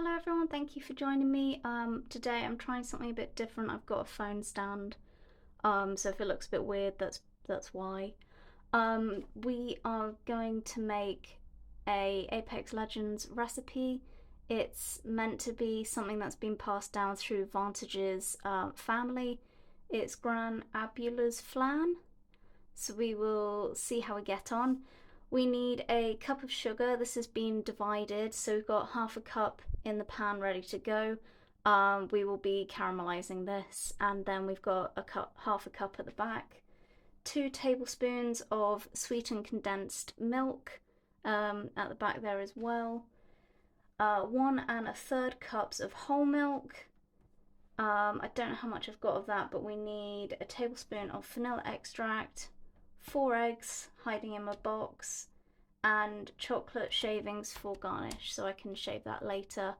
Hello everyone, thank you for joining me. Today I'm trying something a bit different. I've got a phone stand, so if it looks a bit weird, that's why. We are going to make a Apex Legends recipe. It's meant to be something that's been passed down through Vantage's family. It's Gran Abuela's flan, so we will see how we get on. We need a cup of sugar. This has been divided, so we've got half a cup in the pan ready to go. We will be caramelizing this, and then we've got half a cup at the back. 2 tablespoons of sweetened condensed milk at the back there as well. 1 1/3 cups of whole milk. I don't know how much I've got of that, but we need a tablespoon of vanilla extract, 4 eggs hiding in my box, and chocolate shavings for garnish, so I can shave that later.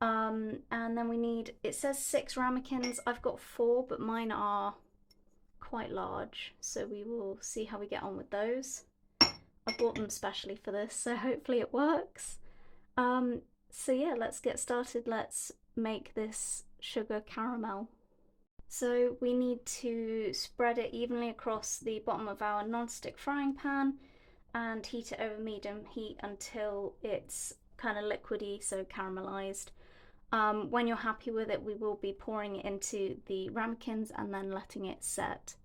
And then we need, it says 6 ramekins. I've got 4, but mine are quite large, so we will see how we get on with those. I bought them specially for this, so hopefully it works. So yeah, let's get started. Let's make this sugar caramel. So we need to spread it evenly across the bottom of our non-stick frying pan and heat it over medium heat until it's kind of liquidy, so caramelized. When you're happy with it, we will be pouring it into the ramekins and then letting it set.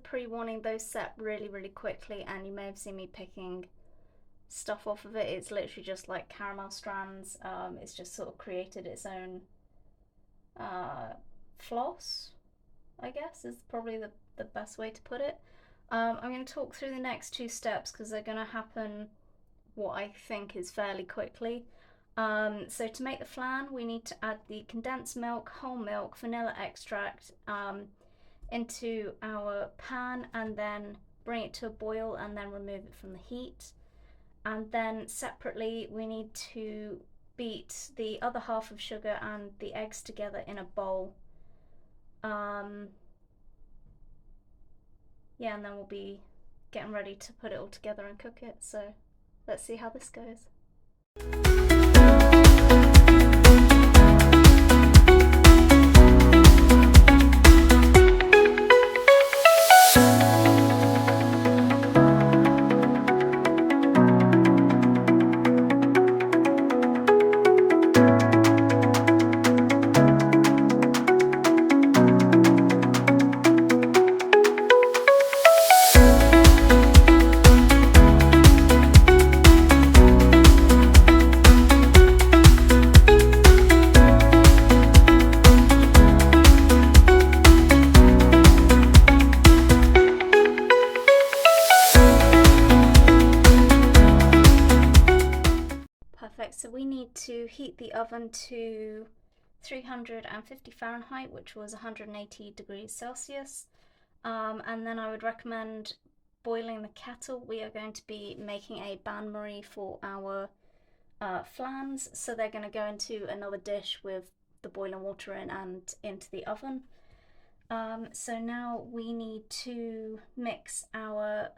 Pre-warning, those set really quickly, and you may have seen me picking stuff off of it. It's literally just like caramel strands. It's just sort of created its own floss, I guess is probably the best way to put it. I'm going to talk through the next 2 steps because they're going to happen what I think is fairly quickly. So to make the flan, we need to add the condensed milk, whole milk, vanilla extract into our pan, and then bring it to a boil and then remove it from the heat. And then separately we need to beat the other half of sugar and the eggs together in a bowl. Yeah, and then we'll be getting ready to put it all together and cook it. So let's see how this goes. So we need to heat the oven to 350 Fahrenheit, which was 180 degrees Celsius. And then I would recommend boiling the kettle. We are going to be making a bain-marie for our flans, so they're going to go into another dish with the boiling water in and into the oven. So now we need to mix our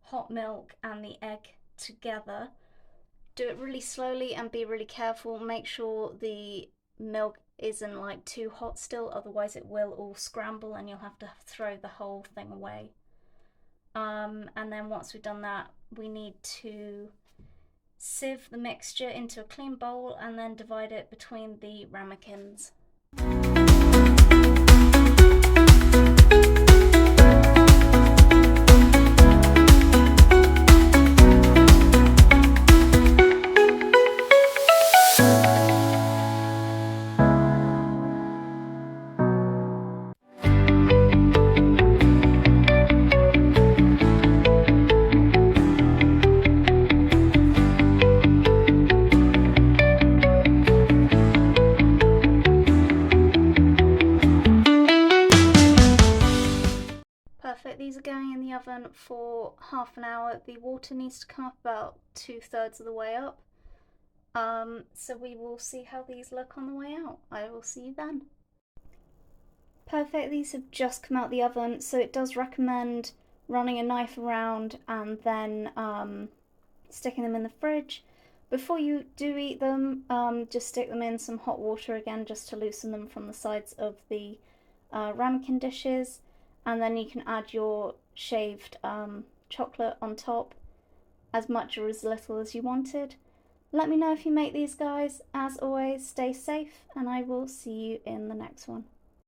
hot milk and the egg together. Do it really slowly and be really careful. Make sure the milk isn't like too hot still, otherwise it will all scramble and you'll have to throw the whole thing away. And then once we've done that, we need to sieve the mixture into a clean bowl and then divide it between the ramekins. Perfect. These are going in the oven for half an hour. The water needs to come up about 2/3 of the way up. So we will see how these look on the way out. I will see you then. Perfect. These have just come out the oven, so it does recommend running a knife around and then sticking them in the fridge. Before you do eat them, just stick them in some hot water again just to loosen them from the sides of the ramekin dishes, and then you can add your shaved chocolate on top, as much or as little as you wanted. Let me know if you make these, guys. As always, stay safe, and I will see you in the next one.